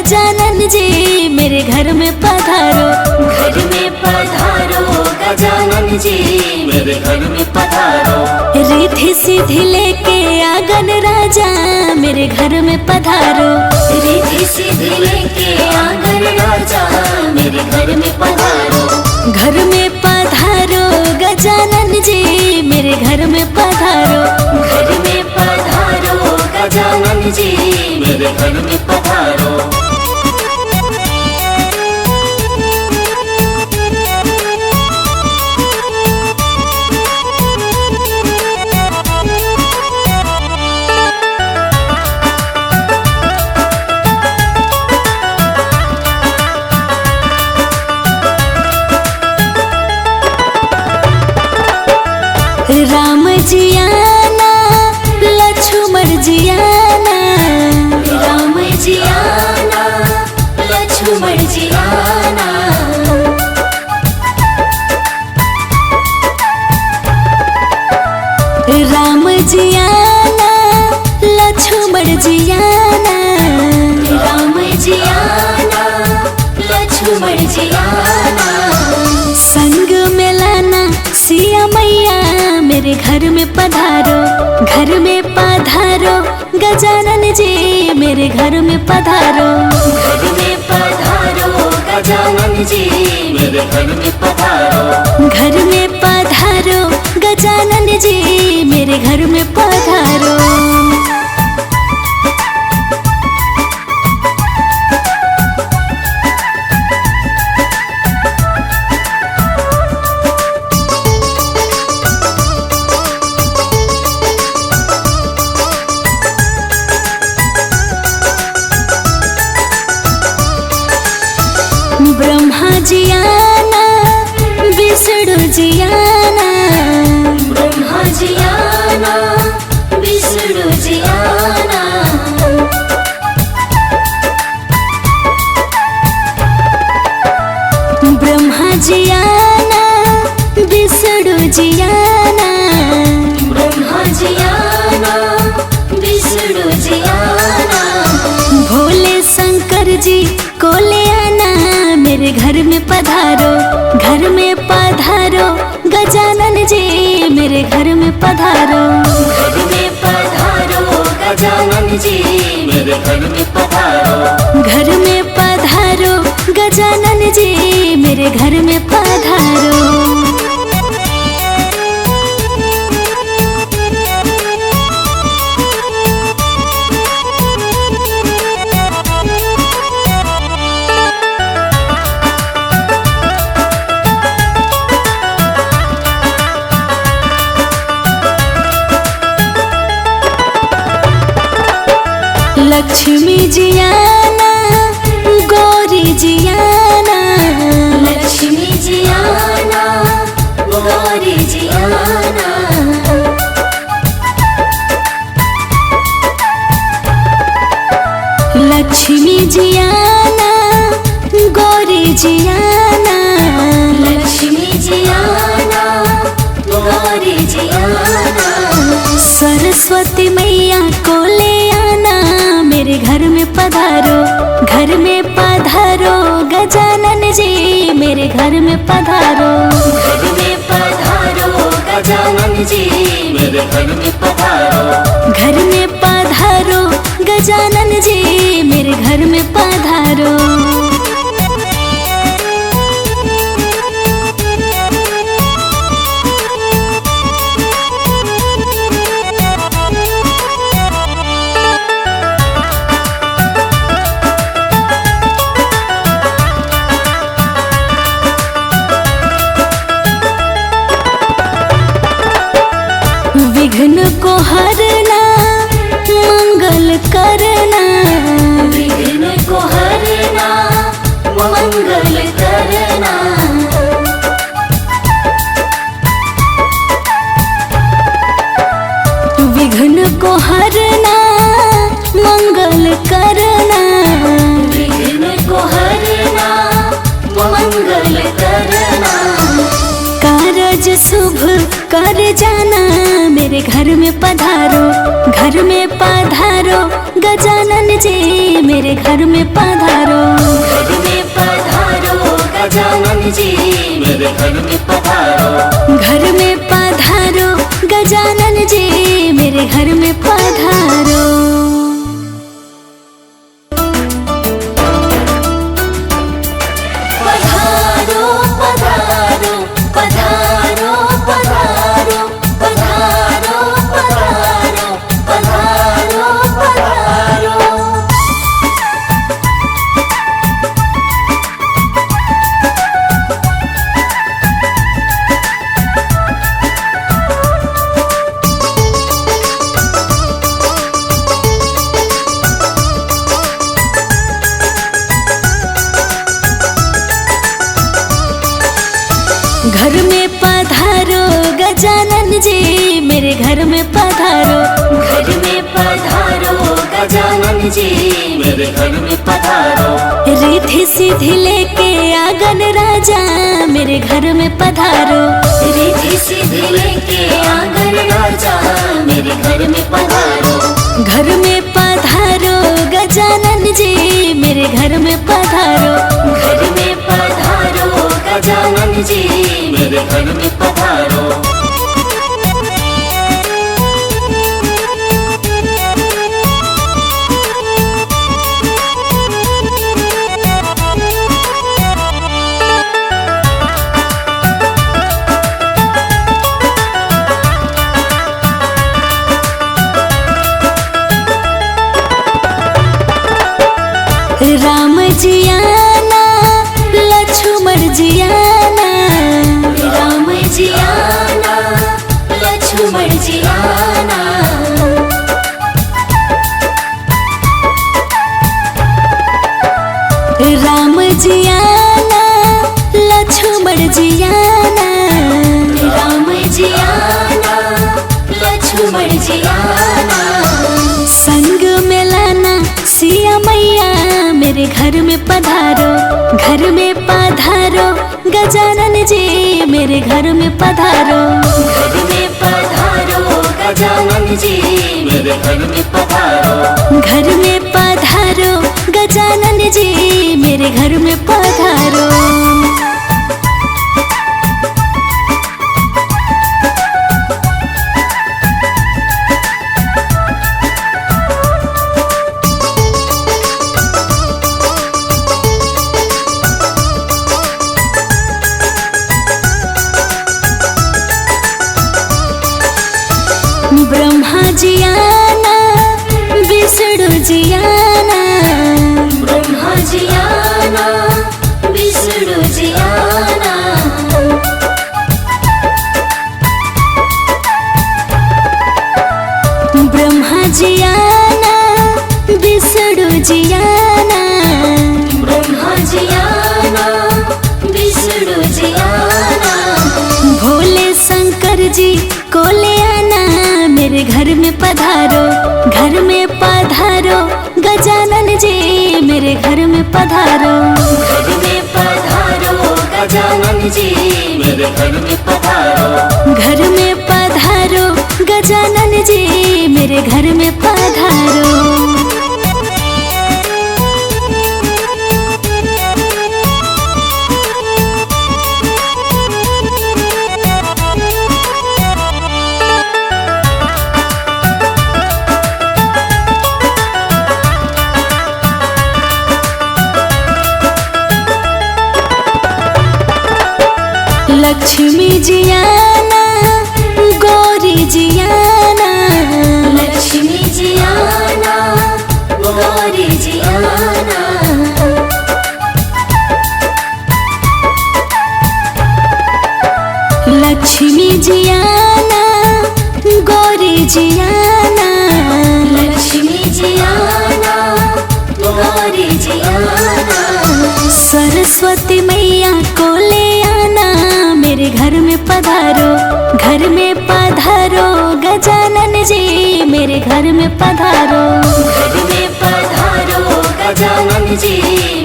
गजानन जी मेरे घर में पधारो, घर में पधारो गजानन जी मेरे घर में पधारो। रिद्धि सिद्धि लेके आंगन राजा मेरे घर में पधारो, रिद्धि सिद्धि लेके आंगन राजा मेरे घर में पधारो। घर में पधारो गजानन जी मेरे घर में पधारो, घर में पधारो गजानन जी मेरे घर में पधारो। राम जी आना लक्ष्मण जी आना, राम जी आना लक्ष्मण जी आना। राम जी आना लक्ष्मण जी आना, राम जी आना लक्ष्मण जी आना। संग में लाना सिया मैया मेरे घर में पधारो, घर में पधारो गजानन जी मेरे घर में पधारो, घर में पधारो गजानन जी मेरे घर में पधारो। घर में पधारो गजानन जी मेरे घर में पधारो। ब्रह्मा जी आना विष्णु जी आना, ब्रह्मा जी आना विष्णु जी आना। ब्रह्मा जी आना विष्णु जी आना, ब्रह्मा जी आना विष्णु जी आना। भोले शंकर जी को ले आना मेरे घर में पधारो, घर में पधारो गजानन जी मेरे घर में पधारो, घर में पधारो गजानन जी मेरे घर में पधारो। घर में पधारो गजानन जी मेरे घर में पधारो। लक्ष्मी जी आना गौरी जी आना, लक्ष्मी जी आना गौरी जी आना। लक्ष्मी जी आना गौरी जी आना, लक्ष्मी जी आना गौरी जी आना। सरस्वती मैया को ले आना मेरे घर में पधारो, घर में पधारो गजानन जी मेरे घर में पधारो, घर में पधारो गजानन जी मेरे घर में पधारो। घर में पधारो गजानन जी मेरे घर में पधारो। विघ्न को हरना मंगल करना, विघ्न को हरना मंगल करना। विघ्न को हरना मंगल करना, विघ्न को हरना मंगल करना। कारज शुभ कर जाना मेरे घर में पधारो, घर में पधारो गजानन जी मेरे मेरे घर में पधारो। घर में पधारो गजानन जी मेरे घर में पधारो। घर में पधारो गजानन जी मेरे घर में पधारो। पधारो पधारो पधारो पधारो पधारो पधारो पधारो पधारो। घर में पधारो गजानन जी मेरे घर में पधारो। घर में पधारो गजानन जी मेरे घर में पधारो। रिद्धि सिद्धि लेके आंगन राजा मेरे घर में पधारो। रिद्धि सिद्धि लेके आंगन राजा मेरे घर में पधारो। घर में पधारो गजानन जी मेरे घर में पधारो। घर में पधारो गजानन जी मेरे घर में पधारो। राम जी आना लक्ष्मण जी आना। राम जी आना लक्ष्मण जी आना। राम जी आना लक्ष्मण जी आना। राम जी आना लक्ष्मण जी आना। संग में लाना सिया मैया मेरे घर में पधारो। घर में पधारो गजानन जी मेरे घर में पधारो। घर में पधारो गजानन जी मेरे घर में पधारो। घर में पधारो गजानन जी मेरे घर में पधारो। ब्रह्मा जी आना विष्णु जी आना। ब्रह्मा जी आना विष्णु जी आना। ब्रह्मा जी आना विष्णु जी आना। ब्रह्मा जी आना विष्णु जी आना। भोले शंकर जी को ले आना मेरे घर में पधारो। घर में पधारो गजानन जी मेरे घर में पधारो। घर में पधारो गजानन जी मेरे घर में पधारो। घर में पधारो गजानन जी मेरे घर में पधारो। लक्ष्मी जी आना गौरी जी आना। लक्ष्मी जी आना गौरी जी आना। लक्ष्मी जी आना गौरी जी आना। लक्ष्मी जी आना गौरी जी आना। सरस्वती मैया को ले आना मेरे घर में पधारो। घर में पधारो गजानन जी मेरे घर में पधारो। घर में पधारो गजानन जी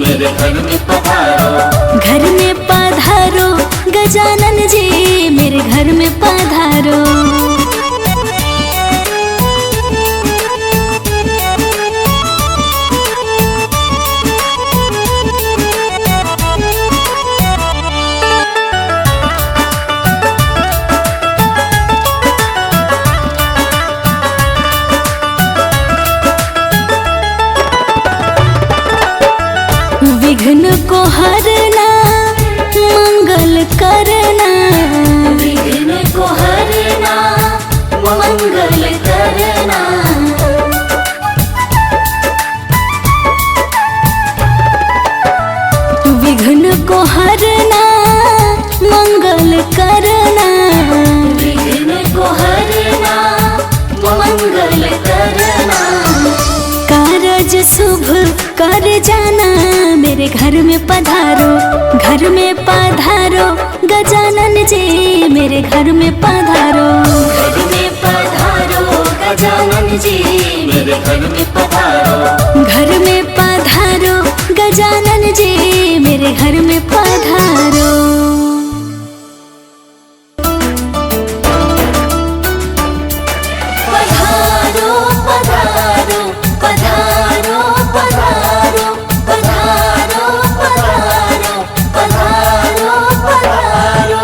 मेरे घर में पधारो। घर में पधारो गजानन जी मेरे घर में पधारो। को हरना मंगल करना, विघ्न को हरना मंगल करना। विघ्न को हरना मंगल करना, विघ्न को हरना मंगल करना। कारज शुभ कर जाना, मेरे घर में पधारो, घर में पधारो गजानन जी, मेरे घर में पधारो। घर में पधारो गजानन जी, मेरे घर में पधारो। घर में पधारो गजानन जी, मेरे घर में पधारो। पधारो पधारो पधारो पधारो पधारो पधारो पधारो पधारो।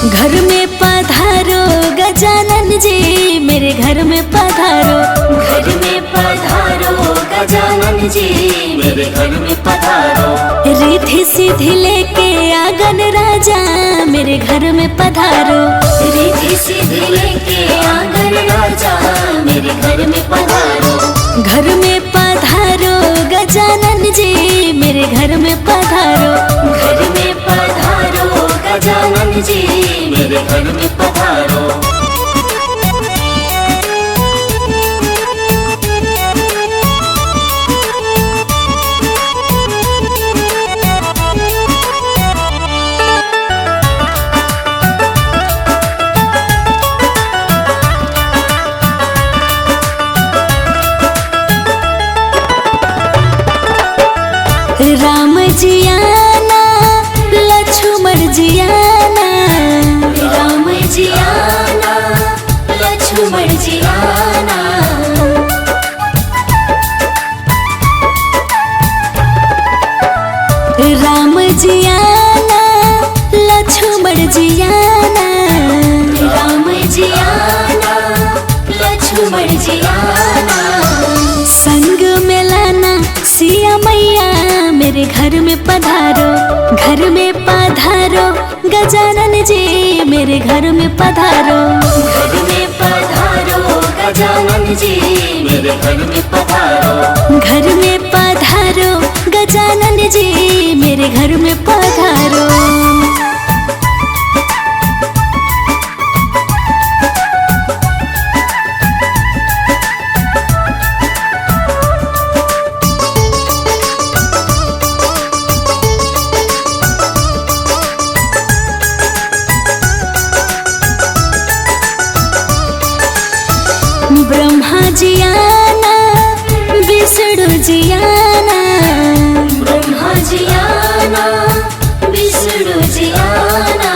घर में पधारो गजानन जी, मेरे घर में पधारो। घर में पधारो गजानन जी, मेरे घर में पधारो। रिद्धि सिद्धि लेके आंगन राजा, मेरे घर में पधारो। रिद्धि सिद्धि लेके आंगन राजा, मेरे घर में पधारो। घर में पधारो गजानन जी, मेरे घर में पधारो। घर में पधारो गजानन जी, मेरे घर में पधारो। राम जी आना लक्ष्मण जी आना, राम जी आना लक्ष्मण जी आना। राम जी आना लक्ष्मण जी आना, राम जी आना लक्ष्मण जी आना। संग में लाना सिया मैया, मेरे घर में पधारो। घर में पधारो गजानन जी, मेरे घर में पधारो। घर में पधारो गजानन जी, मेरे घर में पधारो। घर में पधारो गजानन जी, मेरे घर में पधारो। ब्रह्मा जी आना विष्णु जी आना, ब्रह्मा जी आना विष्णु जी आना।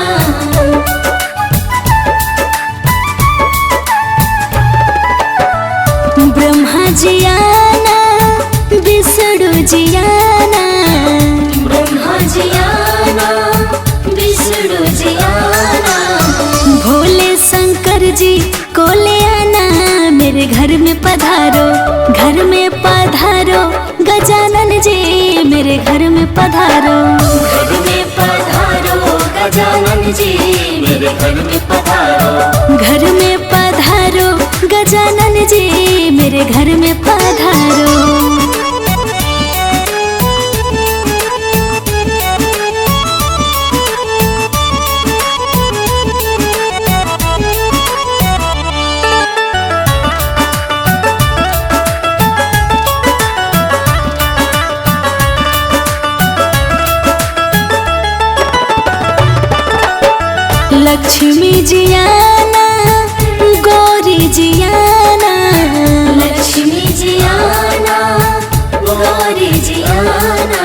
ब्रह्मा जी आना विष्णु जी आना, ब्रह्मा जी आना विष्णु जी आना। भोले शंकर जी को ले आना, मेरे घर में पधारो। घर में पधारो गजानन जी, मेरे घर में पधारो। घर में पधारो गजानन जी, मेरे घर में पधारो। घर में पधारो गजानन जी, मेरे घर में पधारो। लक्ष्मी जी आना गौरी जी आना, लक्ष्मी जी आना गौरी जी आना।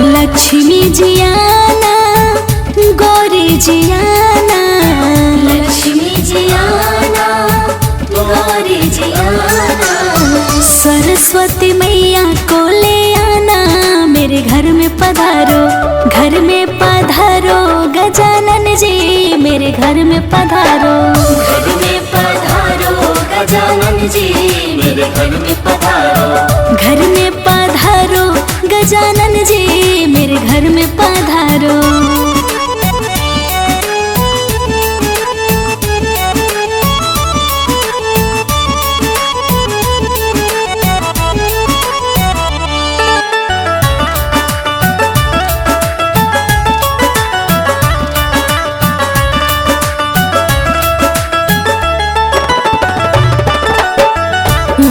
लक्ष्मी जी आना गौरी जी सरस्वती मैया को ले आना, मेरे घर में पधारो, घर में पधारो गजानन जी, मेरे घर में पधारो। घर में पधारो गजानन जी, मेरे घर में पधारो। घर में पधारो गजानन जी, मेरे घर में पधारो।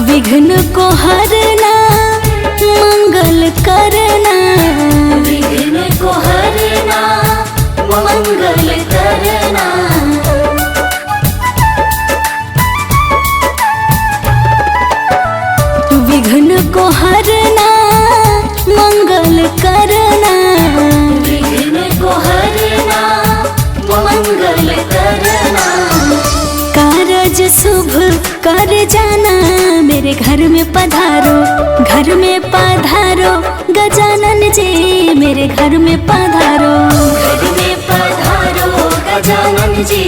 विघ्न को हरना, मंगल करना, विघ्न को हरना, मंगल करना। विघ्न को हरना, मंगल करना, विघ्न को हरना, मंगल करना। कारज शुभ कर जाना, मेरे घर में पधारो, घर में पधारो गजानन जी, मेरे घर में पधारो। घर में पधारो गजानन जी,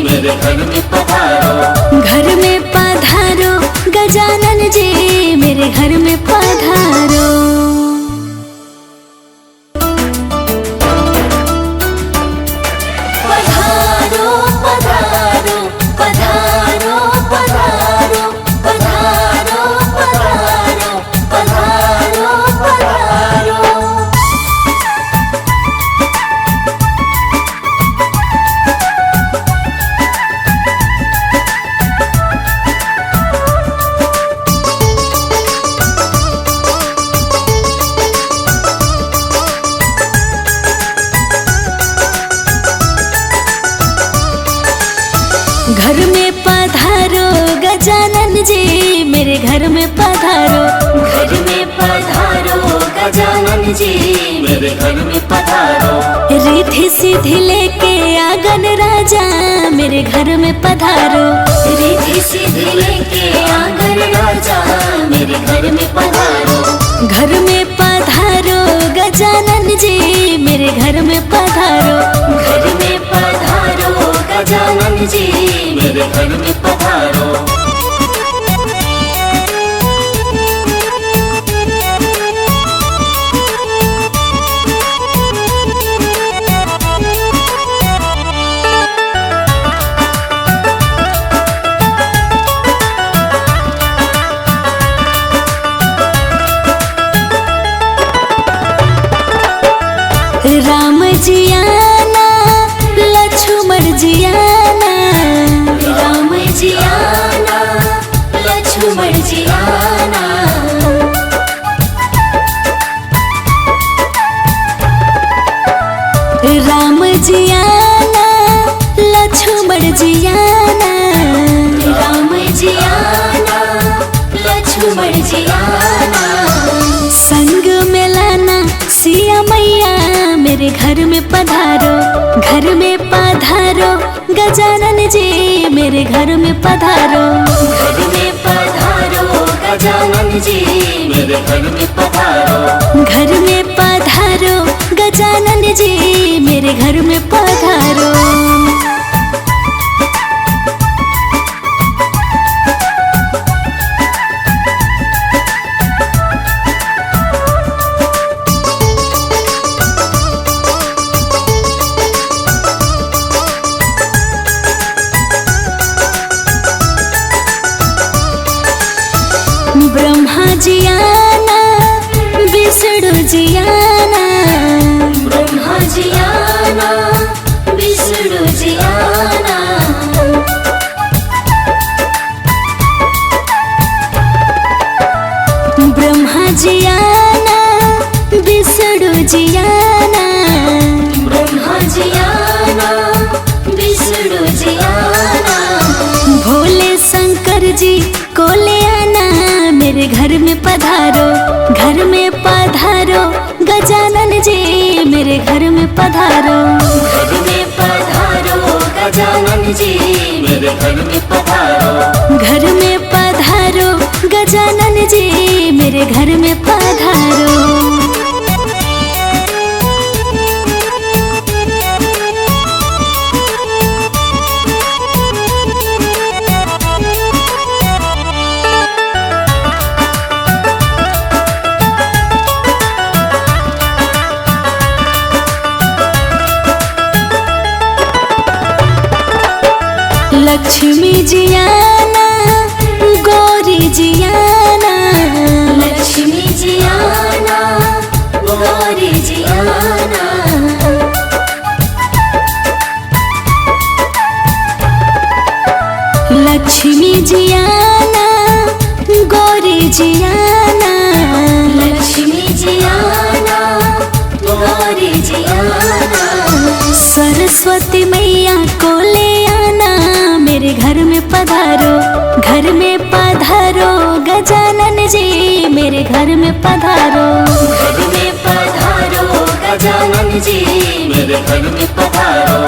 मेरे घर में पधारो। घर में पधारो गजानन जी, मेरे घर में पधारो। पधारो पधारो पधारो पधारो पधारो पधारो पधारो पधारो। घर में पधारो गजानन जी, मेरे घर में पधारो। घर में पधारो गजानन जी, मेरे घर में पधारो। रिद्धि सिद्धि लेके आंगन राजा, मेरे घर में पधारो। रिद्धि सिद्धि लेके आंगन राजा, मेरे घर में पधारो। घर में पधारो गजानन जी, मेरे घर में पधारो। घर में पधारो गजानन जी, मेरे घर में पधारो। राम जी आना, लक्ष्मण जी आना, राम जी आना, लक्ष्मण जी आना। राम जी आना, लक्ष्मण जी आना, राम जी आना, लक्ष्मण जी आना। संग में लाना सिया मैया, मेरे घर में पधारो, घर में पधारो गजानन जी, मेरे घर में पधारो। घर में पधारो गजानन जी, मेरे घर में पधारो। घर में पधारो गजानन जी, मेरे घर में पधारो। ब्रह्मा जी आना, विष्णु जी आना, ब्रह्मा जी आना, विष्णु जी आना। ब्रह्मा जी आना, विष्णु जी आना, ब्रह्मा जी आना, विष्णु जी आना। भोले शंकर जी को ले आना, मेरे घर में पधारो, घर में पधारो गजानन जी, मेरे घर में पधारो। घर में पधारो गजानन जी, मेरे घर में पधारो। घर में पधारो गजानन जी, मेरे घर में पधारो। लक्ष्मी जी आना, गौरी जी आना, लक्ष्मी जी आना, गौरी जी आना। लक्ष्मी जी आना, गौरी जी आना, लक्ष्मी जी आना, गौरी जी आना। सरस्वती मैया को ले आना, मेरे घर में पधारो, घर में पधारो। गजानन जी मेरे घर में पधारो, घर में पधारो। गजानन जी मेरे घर में पधारो,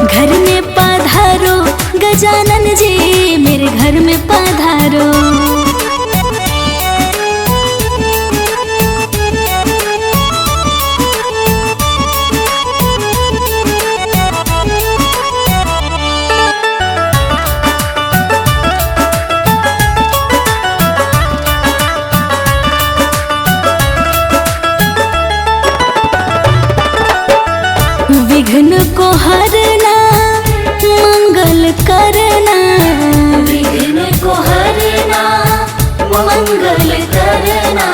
घर में पधारो। गजानन जी मेरे घर में पधारो। विघ्न को हरना, मंगल करना, विघ्न को हरना, मंगल करना।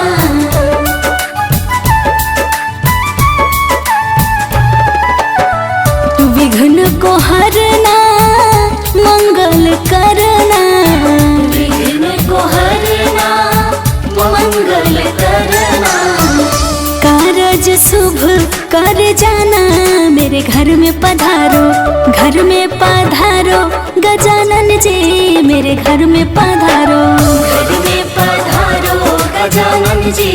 विघ्न को हरना, मंगल करना, विघ्न को हरना, मंगल करना। कारज शुभ कर जाना, मेरे घर में पधारो, घर में पधारो। गजानन जी मेरे घर में पधारो, घर में पधारो। गजानन जी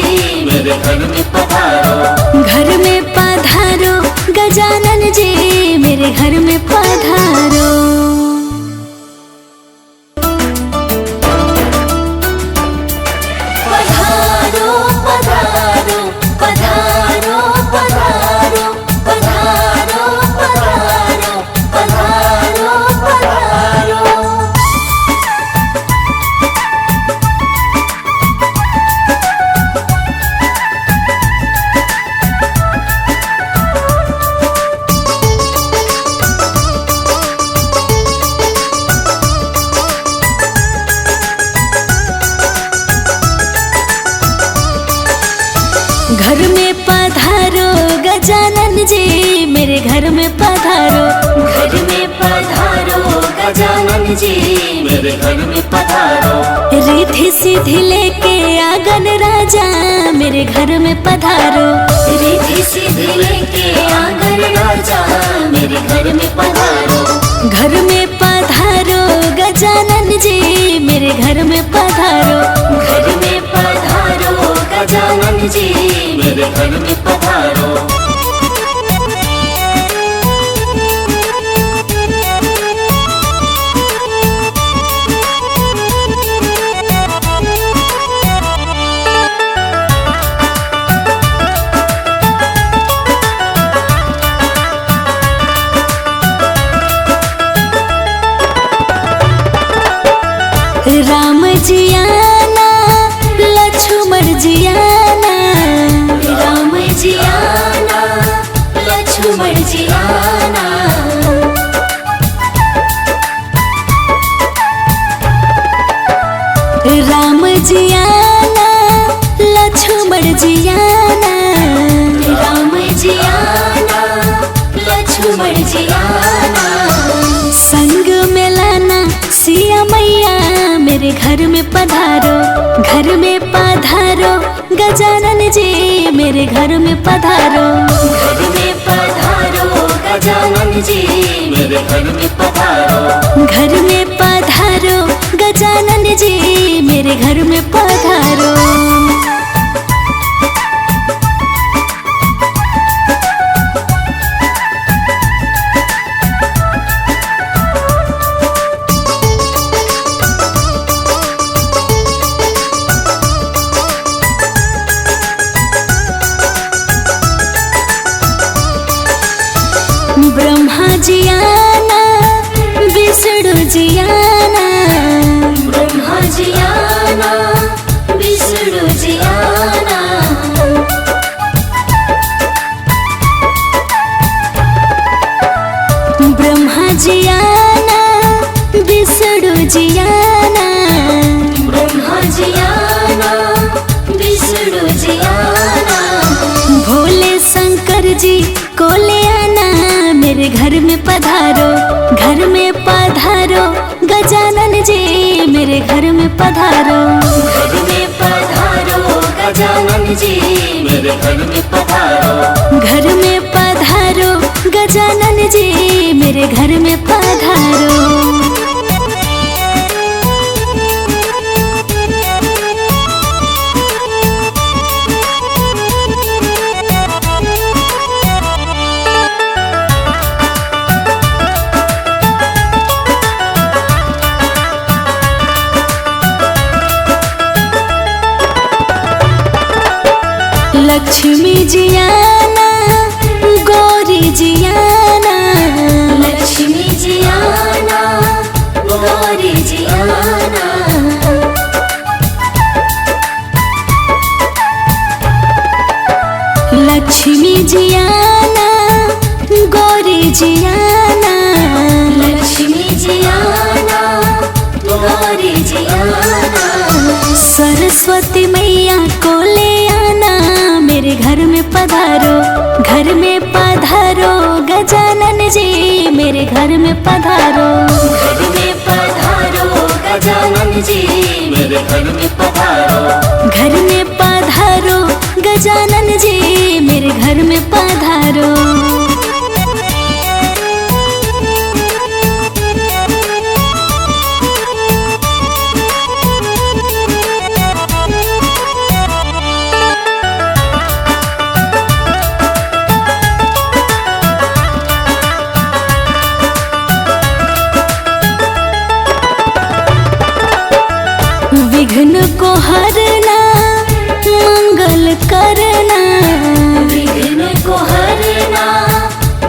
मेरे घर में पधारो, घर में पधारो। गजानन जी मेरे घर में पधारो। पधारो पधारो पधारो पधारो पधारो पधारो पधारो पधारो। घर में पधारो। गजानन जी मेरे घर में पधारो, घर में पधारो। गजानन जी मेरे घर में पधारो। रिद्धि सिद्धि लेके आंगन राजा मेरे घर में पधारो, रिद्धि सिद्धि लेके आंगन राजा मेरे घर में पधारो। घर में पधारो। गजानन जी मेरे घर में पधारो, घर में पधारो। गजानन जी मेरे घर में पधारो। राम जी आना, लक्ष्मण जी आना, राम जी आना, लक्ष्मण जी आना। राम जी आना, लक्ष्मण जी आना, राम जी आना, लक्ष्मण जी आना। संग में लाना सिया मैया मेरे घर में पधारो, घर में पधारो। गजानन जी मेरे घर में पधारो, घर में पधारो। गजानन जी मेरे घर में पधारो। घर में पधारो। गजानन जी मेरे घर में पधारो। ब्रह्मा जी आना विष्णु जी आना, ब्रह्मा जी आना विष्णु जी आना, ब्रह्मा जी आना विष्णु जी आना, ब्रह्मा जी आना विष्णु जी आना, भोले शंकर जी को ले आना, मेरे घर में पधारो, घर में पधारो, गजानन जी मेरे घर में पधारो, घर में पधारो गजानन जी मेरे घर में पधारो, घर में पधारो, गजानन जी मेरे घर में पधारो। लक्ष्मी जी आना गौरी जी आना, लक्ष्मी जी आना गौरी जी आना, लक्ष्मी जी आना गौरी जी आना, लक्ष्मी जी आना गौरी जी आना, सरस्वती मैया को ले आना, मेरे घर में पधारो, घर में पधारो, गजानन जी मेरे घर में पधारो, घर में पधारो गजानन जी मेरे घर में पधारो, घर में पधारो, गजानन जी मेरे घर में पधारो। विघ्न को हरना मंगल करना, विघ्न को हरना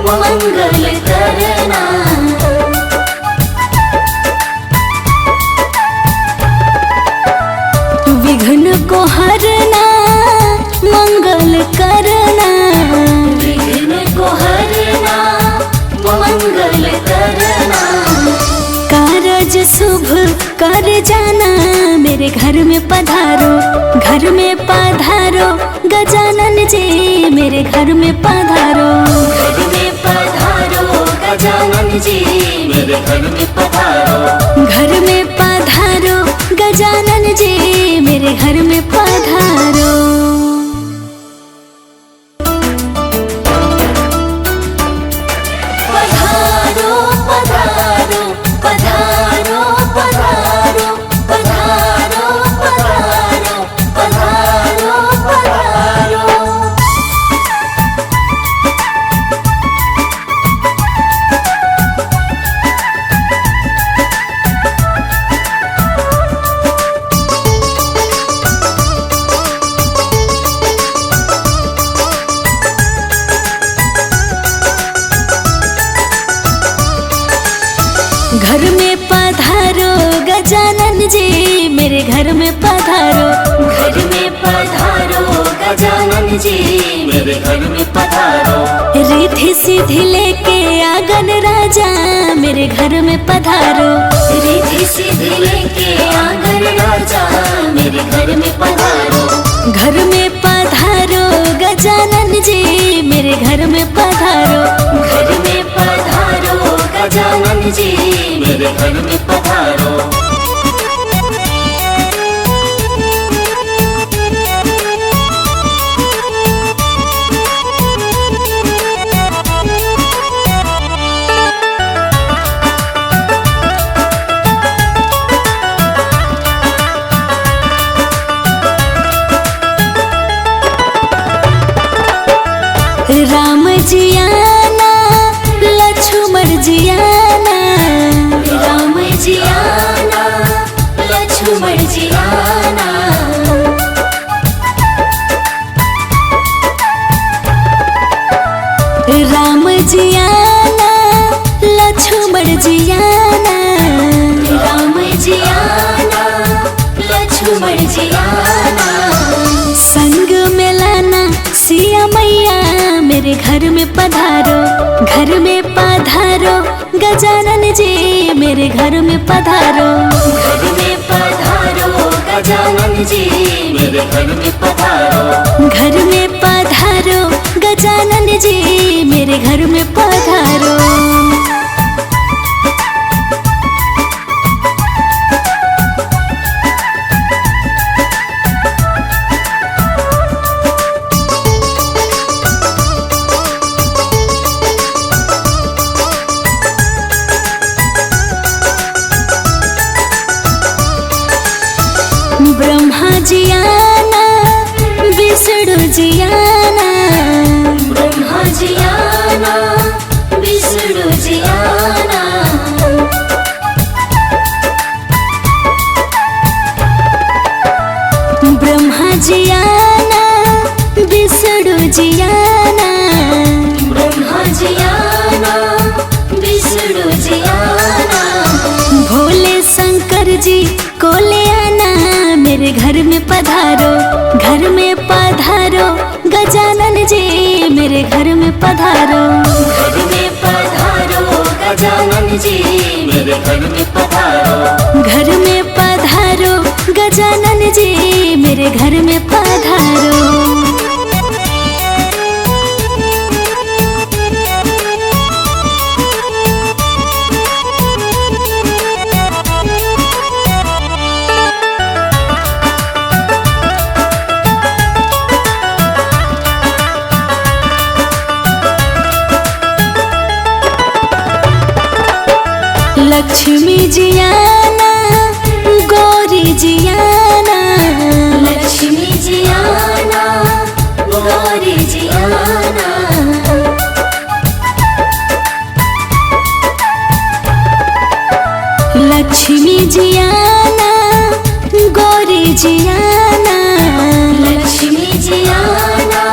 मंगल करना, विघ्न को हरना मंगल करना, विघ्न को हरना मंगल करना, कारज शुभ कर जाना, मेरे घर में पधारो, घर में पधारो, गजानन जी मेरे घर में पधारो, घर में पधारो गजानन जी मेरे घर में पधारो, घर में पधारो, गजानन जी मेरे घर में पधारो। पधारो पधारो पधारो पधारो पधारो पधारो पधारो पधारो, घर में पधारो, गजानन जी मेरे घर में पधारो, घर में पधारो गजानन जी मेरे घर में पधारो, रिद्धि सिद्धि लेके आंगन राजा मेरे घर में पधारो, रिद्धि सिद्धि लेके आंगन राजा मेरे घर में पधारो, घर में पधारो, गजानन जी मेरे घर में पधारो, घर में पधारो गजानन जी मेरे घर में पधारो, राम जी आना लक्ष्मण जी आना, राम जी आना पधारो, घर में पधारो गजानन जी मेरे घर में पधारो। घर में पधारो गजानन जी मेरे घर में पधारो। घर में पधारो गजानन जी मेरे घर में पधारो। ब्रह्मा जी आना, विष्णु जी आना, ब्रह्मा जी आना, विष्णु जी आना। ब्रह्मा जी आना, विष्णु जी आना, ब्रह्मा जी आना, विष्णु जी आना। भोले शंकर जी को ले आना मेरे घर में पधारो। घर में पधारो गजानन जी मेरे घर में पधारो। घर में पधारो गजानन जी मेरे घर में पधारो। घर में पधारो गजानन जी मेरे घर में पधारो। लक्ष्मी जी आना, गौरी जी आना, लक्ष्मी जी आना, गौरी जी आना। लक्ष्मी जी आना, गौरी जी आना, लक्ष्मी जी आना,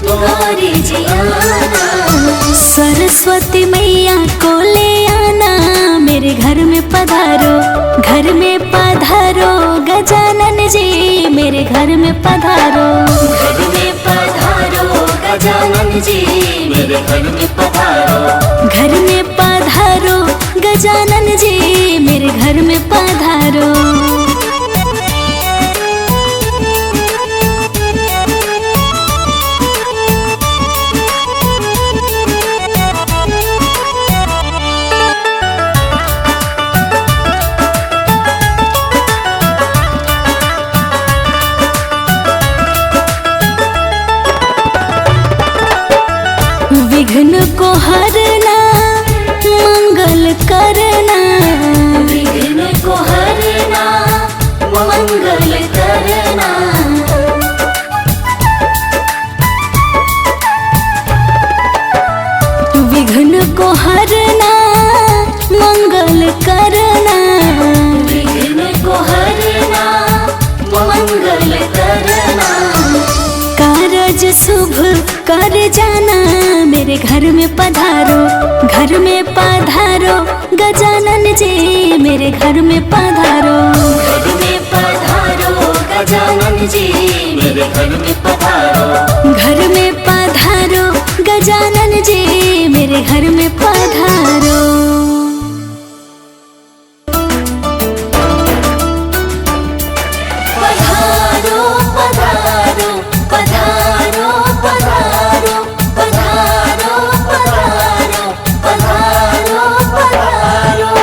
गौरी जी आना। सरस्वती मैया को ले आना मेरे घर में पधारो। घर में पधारो गजानन जी मेरे घर में पधारो। घर में पधारो गजानन जी मेरे घर में पधारो। घर में पधारो गजानन जी मेरे घर में पधारो। विघ्न को हरना, मंगल करना, विघ्न को हरना, मंगल करना। विघ्न को हरना, मंगल करना, विघ्न को हरना, मंगल करना। कारज शुभ कर जाना मेरे घर में पधारो। घर में पधारो गजानन जी मेरे घर में पधारो। घर में पधारो गजानन जी मेरे घर में पधारो। घर में पधारो गजानन जी मेरे घर में पधारो। पधारो पधारो पधारो पधारो पधारो पधारो पधारो पधारो।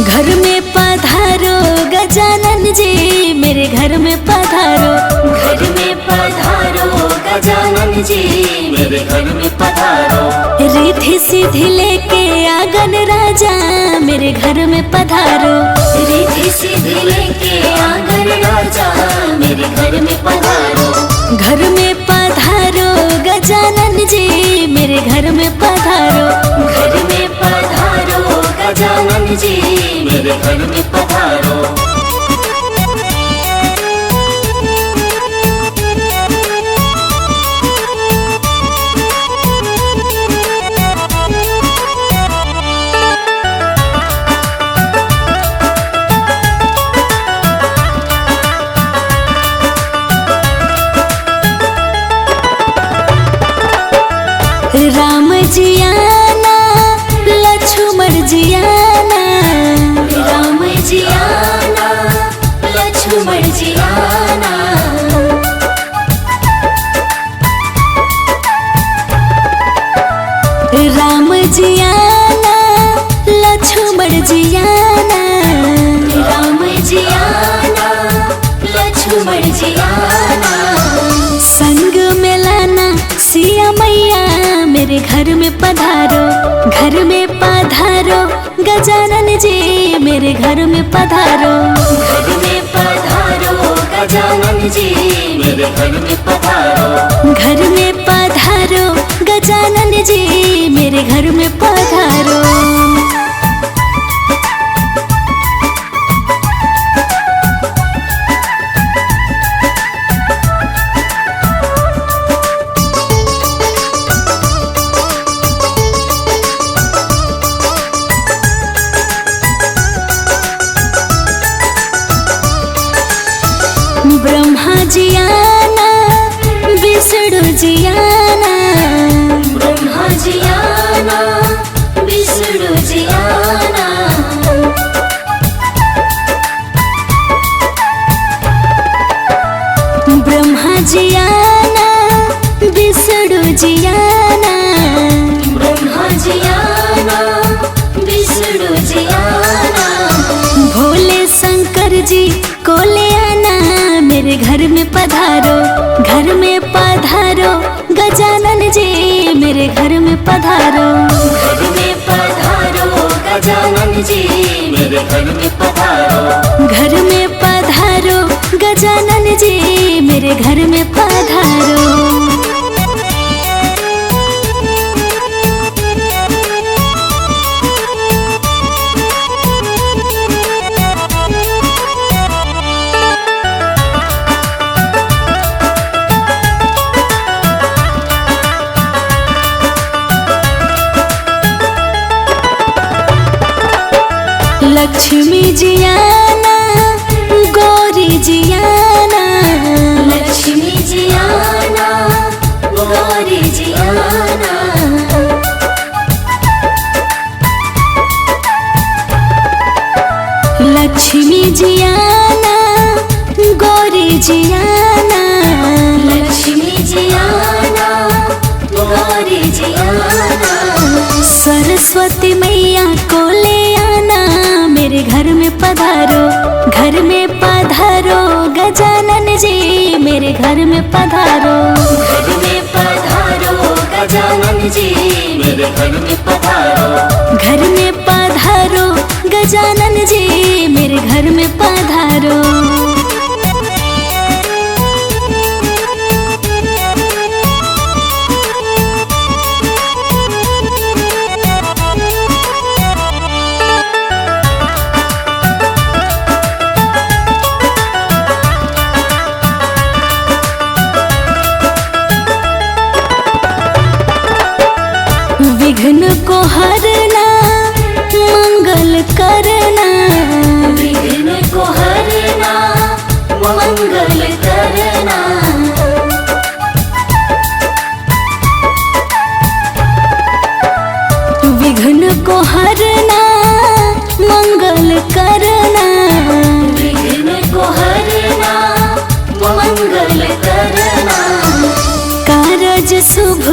घर में पधारो गजानन जी मेरे घर में पधारो। घर में पधारो गजानन जी मेरे घर में पधारो। रिद्धि सिद्धि लेके आंगन राजा मेरे घर में पधारो। रिद्धि सिद्धि लेके आंगन राजा मेरे घर में पधारो। घर में पधारो गजानन जी मेरे घर में पधारो। घर में पधारो गजानन जी मेरे घर में पधारो। जियाना। संग में लाना सिया मैया मेरे घर में पधारो, घर में पधारो गजानन जी मेरे घर में पधारो। घर में पधारो गजानन जी मेरे घर में पधारो। घर में पधारो गजानन जी मेरे घर में पधारो। ब्रह्मा जियाना विष्णु जियाना। ब्रह्मा जियाना विष्णु जियाना। ब्रह्मा जियाना विष्णु जियाना। ब्रह्मा जियाना विष्णु जियाना। भोले शंकर जी को ले आना मेरे घर में पधारो, घर में पधारो गजानन जी मेरे घर में पधारो। घर में पधारो गजानन जी मेरे घर में पधारो। घर में पधारो गजानन जी मेरे घर में पधारो। लक्ष्मी जियाना गौरी जियाना। लक्ष्मी जियाना गौरी जियाना। लक्ष्मी जियाना गौरी जियाना। लक्ष्मी जियाना गौरी जियाना। सरस्वती मैया को ले आना मेरे घर में पधारो, घर में पधारो गजानन जी मेरे घर में पधारो। घर में पधारो गजानन जी मेरे घर में पधारो। घर में पधारो गजानन जी मेरे घर में पधारो। विघ्न को हरना मंगल करना। विघ्न को हरना मंगल करना। विघ्न को हरना मंगल करना। विघ्न को हरना मंगल करना। कारज शुभ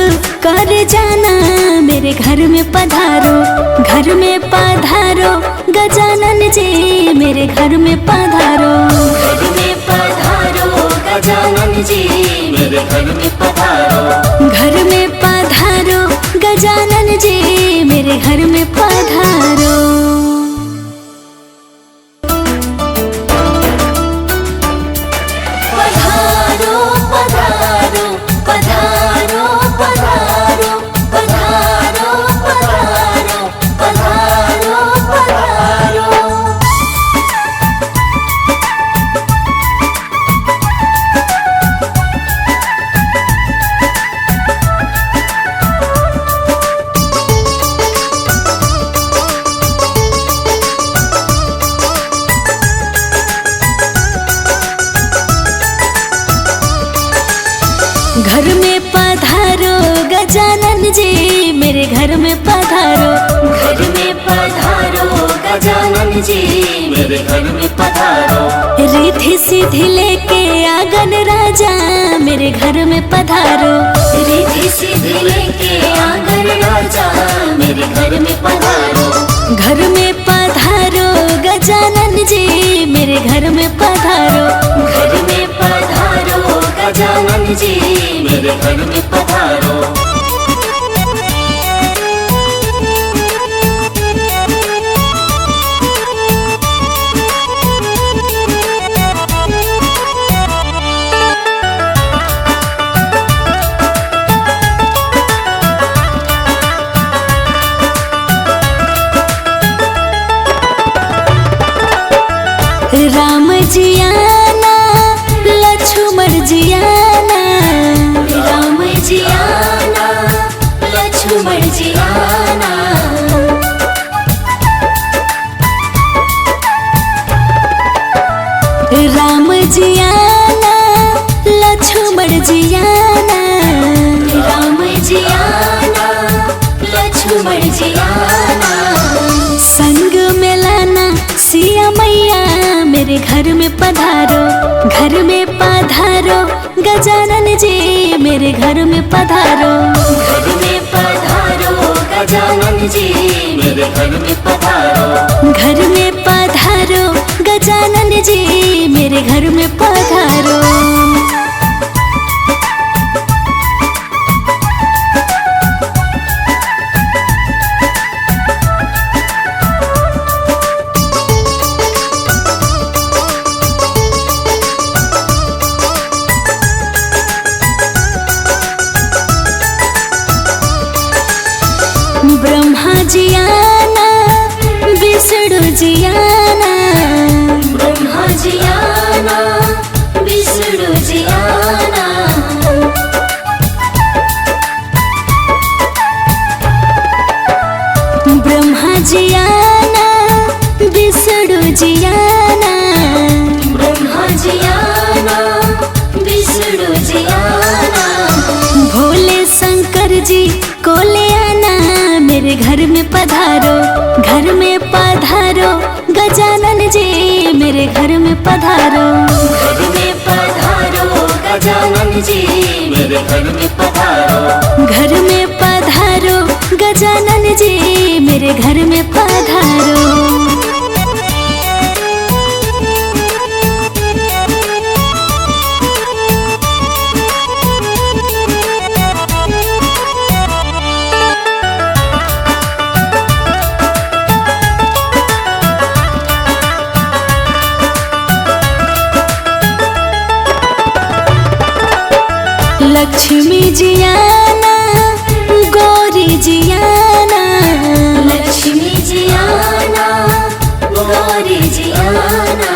कर जाना मेरे घर में पधारो, घर में पधारो गजानन जी मेरे घर में पधारो। घर में पधारो गजानन जी मेरे घर में पधारो। घर में पधारो गजानन जी मेरे घर में पधारो। पधारो पधारो पधारो पधारो पधारो पधारो पधारो पधारो। घर में पधारो गजानन जी मेरे घर में पधारो। घर में पधारो गजानन जी मेरे घर में पधारो। रिद्धि सिद्धि लेके आंगन राजा मेरे घर में पधारो। रिद्धि सिद्धि लेके आंगन राजा मेरे घर में पधारो। घर में पधारो गजानन जी मेरे घर में पधारो। घर में पधारो गजानन जी मेरे घर में पधारो। राम जी आना लक्ष्मण जी आना, राम जी आना लक्ष्मण जी आना, राम जी आना लक्ष्मण जी आना, राम जी आना लक्ष्मण जी आना, संग में लाना सिया मैया मेरे घर में पधारो, घर में पधारो गजानन जी मेरे घर में पधारो, घर में पधारो गजानन जी मेरे घर में पधारो, घर में पधारो गजानन जी मेरे घर में पधारो। ब्रह्मा जी आना विष्णु जी आना, ब्रह्मा जी आना विष्णु जी आना, ब्रह्मा जी आना विष्णु जी आना, ब्रह्मा जी आना विष्णु जी आना, भोले शंकर जी को ले आना मेरे घर में पधारो, घर में पधारो गजानन जी मेरे घर में पधारो, घर में पधारो गजानन जी मेरे घर में पधारो, घर में पधारो गजानन जी मेरे घर में पधारो। लक्ष्मी जी आना गौरी जी आना, लक्ष्मी जी आना गौरी जी आना,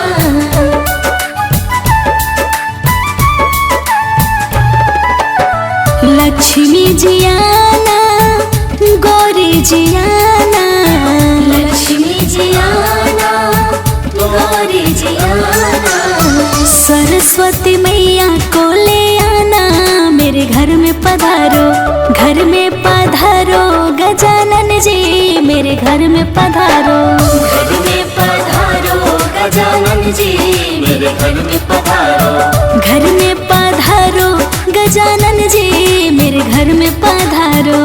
लक्ष्मी जी आना गौरी जी आना, लक्ष्मी जी आना गौरी जी आना, सरस्वती मैया को ले आना मेरे घर में पधारो, घर में पधारो गजानन जी मेरे घर में पधारो, घर में पधारो गजानन जी मेरे घर में पधारो, घर में पधारो गजानन जी मेरे घर में पधारो।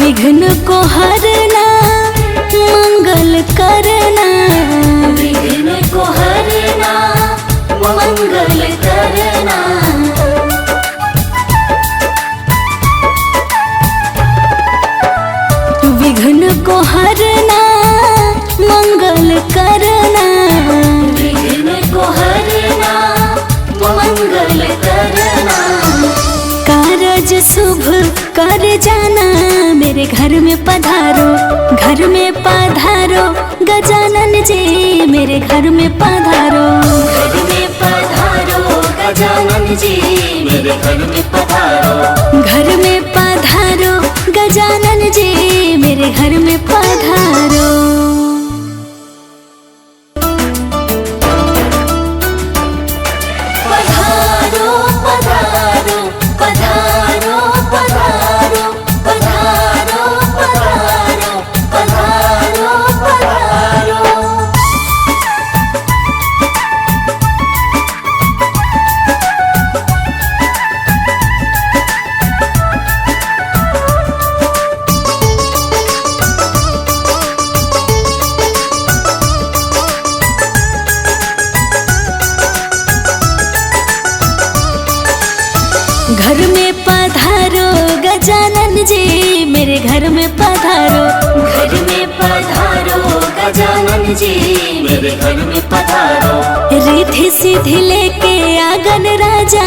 विघ्न को हरना मंगल करना, विघ्न को हरना मंगल करना, विघ्न को हरना मंगल करना, विघ्न को हरना मंगल करना, कारज शुभ कर जाना मेरे घर में पधारो, घर में पधारो गजानन जी मेरे घर में पधारो, घर में पधारो गजानन जी मेरे घर में पधारो, घर में पधारो गजानन जी मेरे घर में पधारो। पधारो पधारो पधारो पधारो पधारो पधारो पधारो पधारो घर में पधारो। घर में पधारो गजानन जी मेरे घर में पधारो। रिद्धि सिद्धि लेके आंगन राजा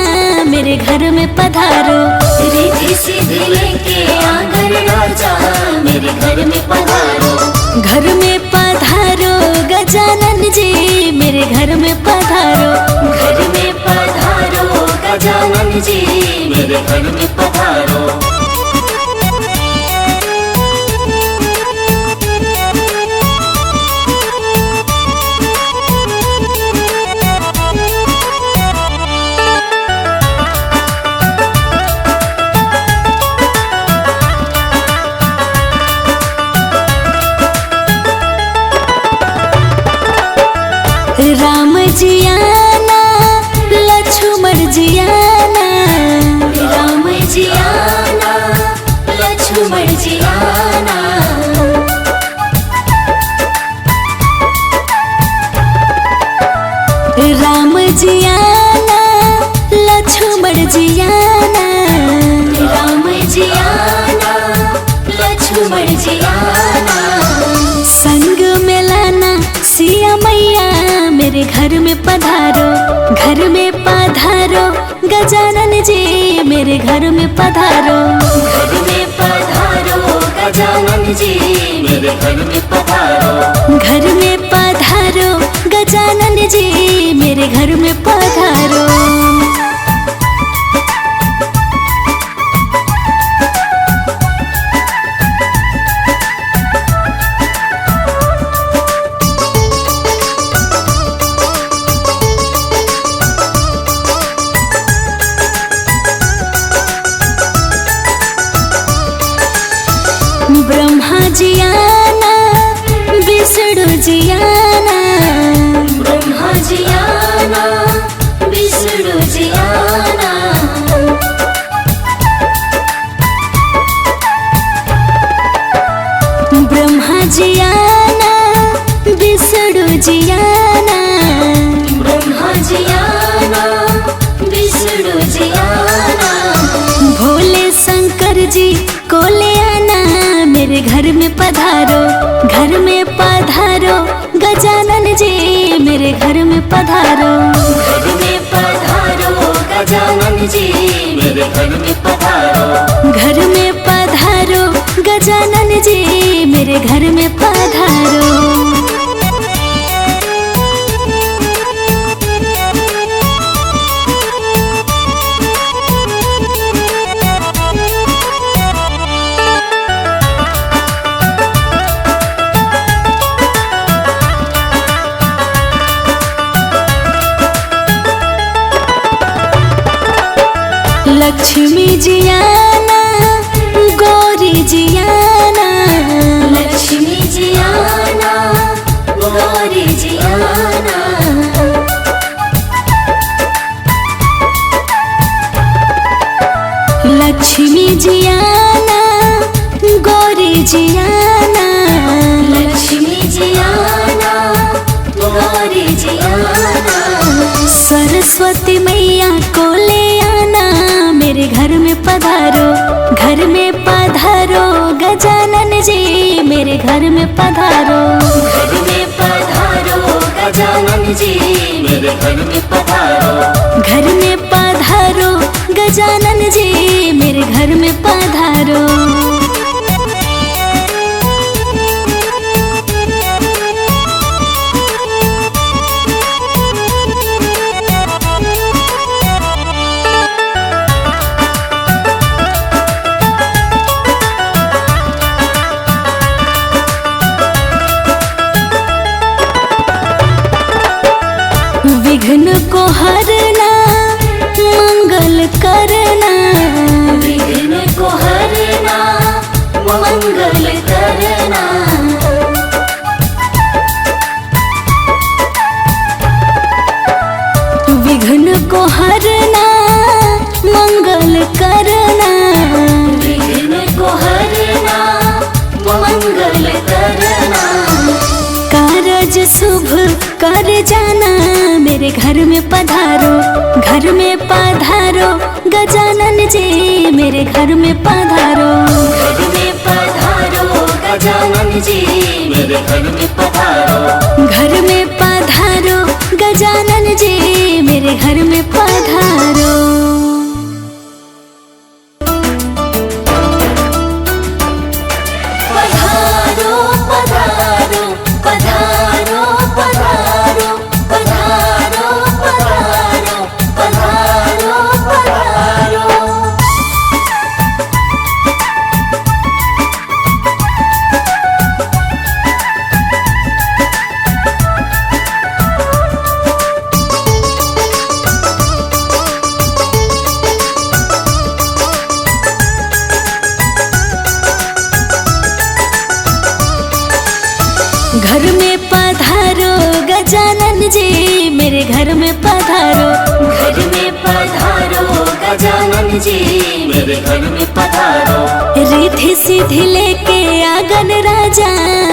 मेरे घर में पधारो। रिद्धि सिद्धि लेके आंगन राजा मेरे घर में पधारो। घर में पधारो गजानन जी मेरे घर में पधारो। घर में पधारो गजानन जी मेरे घर में पधारो। राम जी आना लक्ष्मण जी आना। राम जी आना लक्ष्मण जी आना। राम जी आना लक्ष्मण जी आना। राम जी आना लक्ष्मण जी आना। संग में लाना सिया मैया मेरे घर में पधारो। घर में पधारो गजानन जी मेरे घर में पधारो। घर में पधारो गजानन जी मेरे घर में पधारो। घर में पधारो गजानन जी मेरे घर में पधारो। ब्रह्मा जी आना विष्णु जी आना। ब्रह्मा जी आना विष्णु जी आना। ब्रह्मा जी आना विष्णु जी आना। ब्रह्मा जी आना विष्णु जी आना। भोले शंकर जी को ले आना मेरे घर में पधारो। घर में पधारो गजानन जी मेरे घर में पधारो। घर में पधारो गजानन जी मेरे घर में पधारो। घर में पधारो गजानन जी मेरे घर में पधारो। लक्ष्मी जी आना गौरी जी आना। लक्ष्मी जी आना गौरी जी आना। लक्ष्मी जी आना गौरी जी आना। लक्ष्मी जी आना गौरी जी आना। सरस्वती मैया को ले आना मेरे घर में पधारो। घर में पधारो गजानन जी मेरे घर में पधारो। घर में पधारो गजानन जी मेरे घर में पधारो। घर में पधारो गजानन जी मेरे घर में पधारो। विघ्न को हरना मंगल करना। विघ्न को हरना मंगल करना। विघ्न को हरना मंगल करना। विघ्न को हरना मंगल करना। कारज शुभ कर जाना मेरे मेरे घर में पधारो, घर में पधारो गजानन जी मेरे घर में पधारो। घर में पधारो गजानन जी मेरे घर में पधारो। घर में पधारो गजानन जी मेरे घर में पधारो। पधारो पधारो पधारो पधारो पधारो पधारो पधारो पधारो। घर में पधारो गजानन जी मेरे घर में पधारो। घर में पधारो गजानन जी मेरे घर में पधारो। रिद्धि सिद्धि लेके आंगन राजा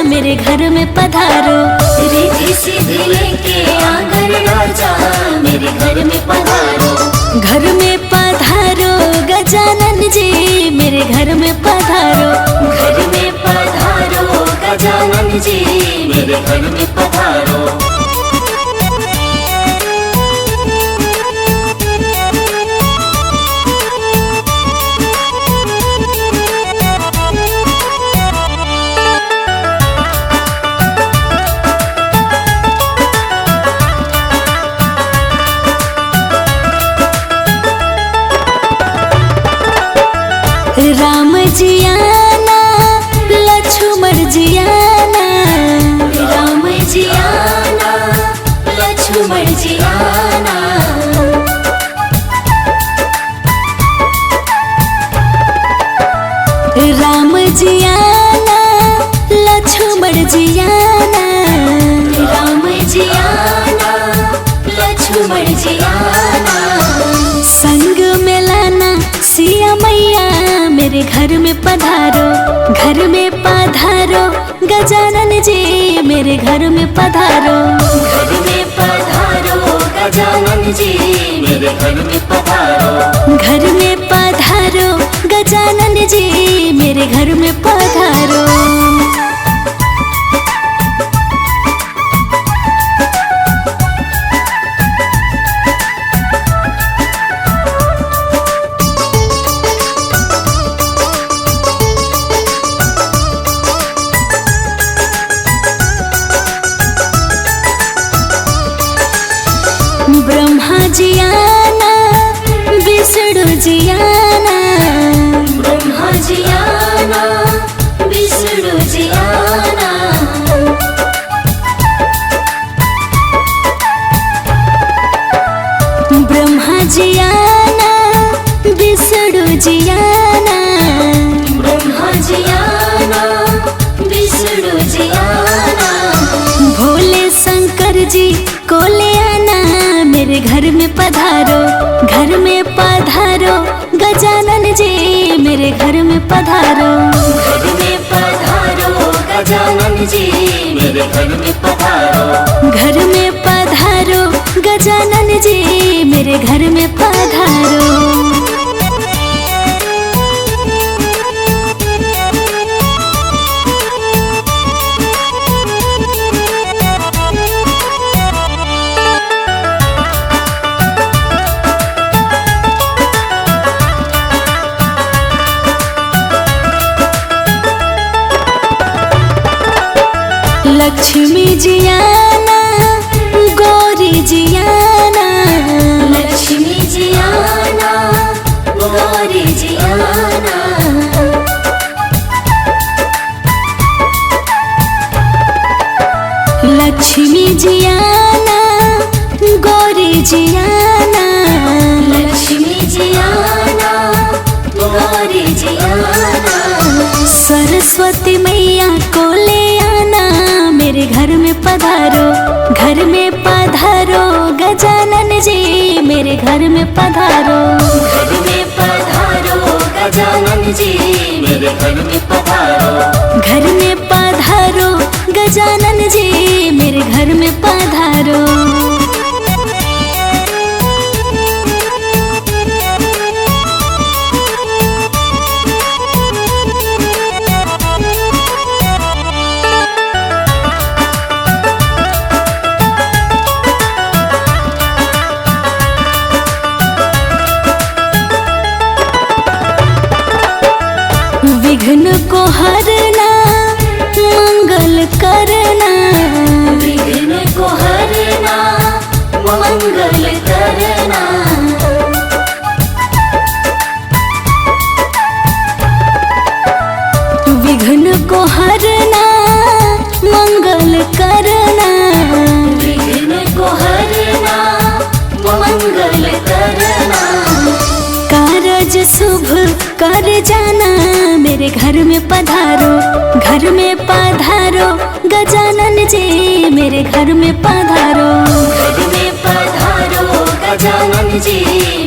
मेरे घर में पधारो। रिद्धि सिद्धि लेके आंगन राजा मेरे घर में पधारो। घर में पधारो गजानन जी मेरे घर में पधारो। घर में पधारो गजानन जी मेरे घर में पधारो। राम जी आना लक्ष्मण जी आना। राम जी आना लक्ष्मण जी आना। राम जी आना लक्ष्मण जी आना। राम जी आना लक्ष्मण जी आना। संग में लाना सिया मैया मेरे घर में पधारो। घर में पधारो गजानन जी मेरे घर में पधारो। घर में पधारो गजानन जी मेरे घर में पधारो। घर में पधारो गजानन जी मेरे घर में पधारो। ब्रह्मा जी आना विष्णु जी आना। ब्रह्मा जी आना विष्णु जी आना। ब्रह्मा जी आना विष्णु जी आना। ब्रह्मा जी आना विष्णु जी आना। भोले शंकर जी को ले आना मेरे घर में पधारो। घर में पधारो गजानन जी मेरे घर में पधारो। घर में पधारो गजानन जी मेरे घर में पधारो। घर में पधारो गजानन जी मेरे घर में पधारो। लक्ष्मी जी आना गौरी जी आना। लक्ष्मी जी आना गौरी जी आना। लक्ष्मी जी आना गौरी जी आना। लक्ष्मी जी आना गौरी जी आना। सरस्वती मैया को ले आना मेरे घर में पधारो। घर में पधारो गजानन जी मेरे घर में पधारो। घर में पधारो गजानन जी मेरे घर में पधारो। घर में पधारो गजानन जी मेरे घर में पधारो। विघ्न को हरना मंगल करना, विघ्न को हरना मंगल करना। विघ्न को हरना मंगल करना, विघ्न को हरना मंगल करना। कारज शुभ कर जाना, मेरे घर में पधारो, घर में पधारो गजानन जी, मेरे घर में पधारो। घर में पधारो गजानन जी,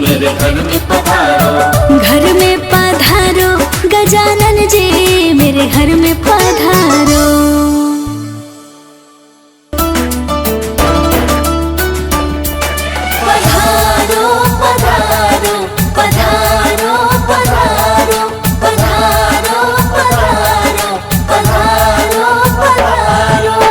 मेरे घर में पधारो। घर में पधारो गजानन जी, मेरे घर में पधारो। पधारो पधारो पधारो पधारो पधारो पधारो पधारो पधारो।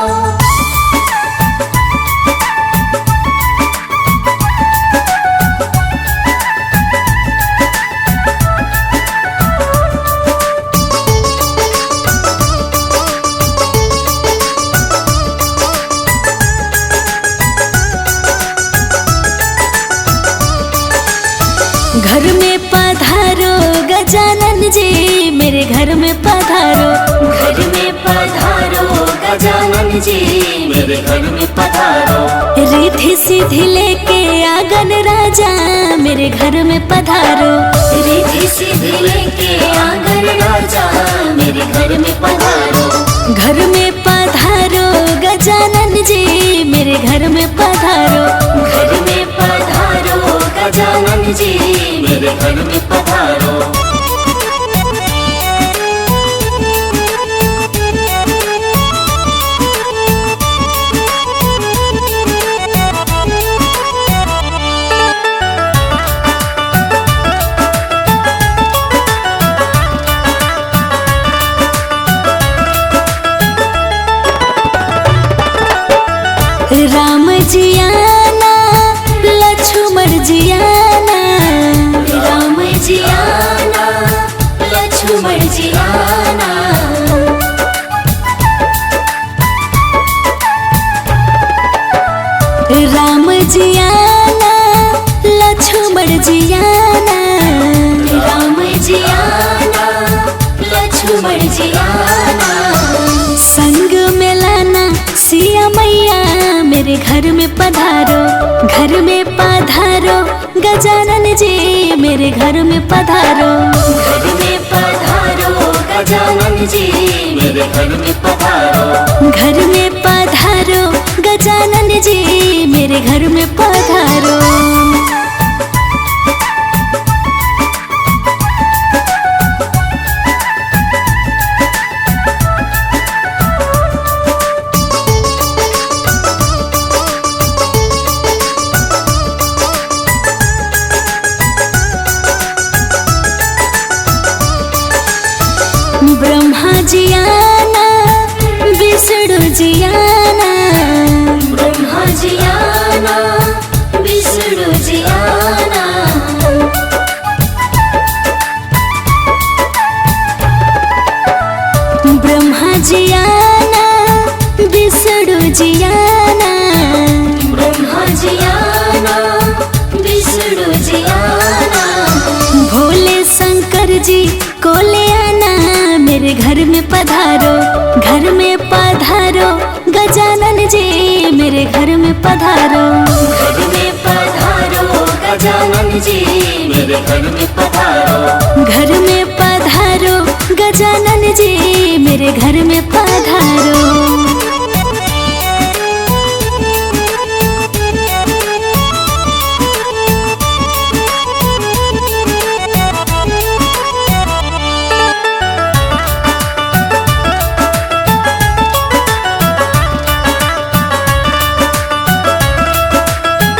घर में पधारो गजानन जी, मेरे घर में पधारो। घर में पधारो गजानन जी, मेरे घर में पधारो। रिद्धि सिद्धि लेके आंगन राजा, मेरे घर में पधारो। रिद्धि सिद्धि लेके आंगन राजा, मेरे घर में पधारो। घर में पधारो गजानन जी, मेरे घर में पधारो। घर में पधारो गजानन जी, मेरे घर में पधारो। राम जी आना लक्ष्मण जी आना, राम जी आना लक्ष्मण जी आना। राम जी आना लक्ष्मण जी आना, राम जी आना लक्ष्मण जी आना। संग में लाना सिया मैया, मेरे घर में पधारो। घर में पधारो गजानन जी, मेरे घर में पधारो। घर में पधारो गजानन जी, मेरे घर में पधारो। घर में पधारो गजानन जी, मेरे घर में पधारो। ब्रह्मा जी आना विष्णु जी आना, ब्रह्मा जी आना विष्णु जी आना। ब्रह्मा जी आना विष्णु जी आना, ब्रह्मा जी आना विष्णु जी आना। भोले शंकर जी को ले आना, मेरे घर में पधारो। घर में पधारो गजानन जी, मेरे घर में पधारो। घर में पधारो गजानन जी, मेरे घर में पधारो। घर में पधारो गजानन जी, मेरे घर में पधारो।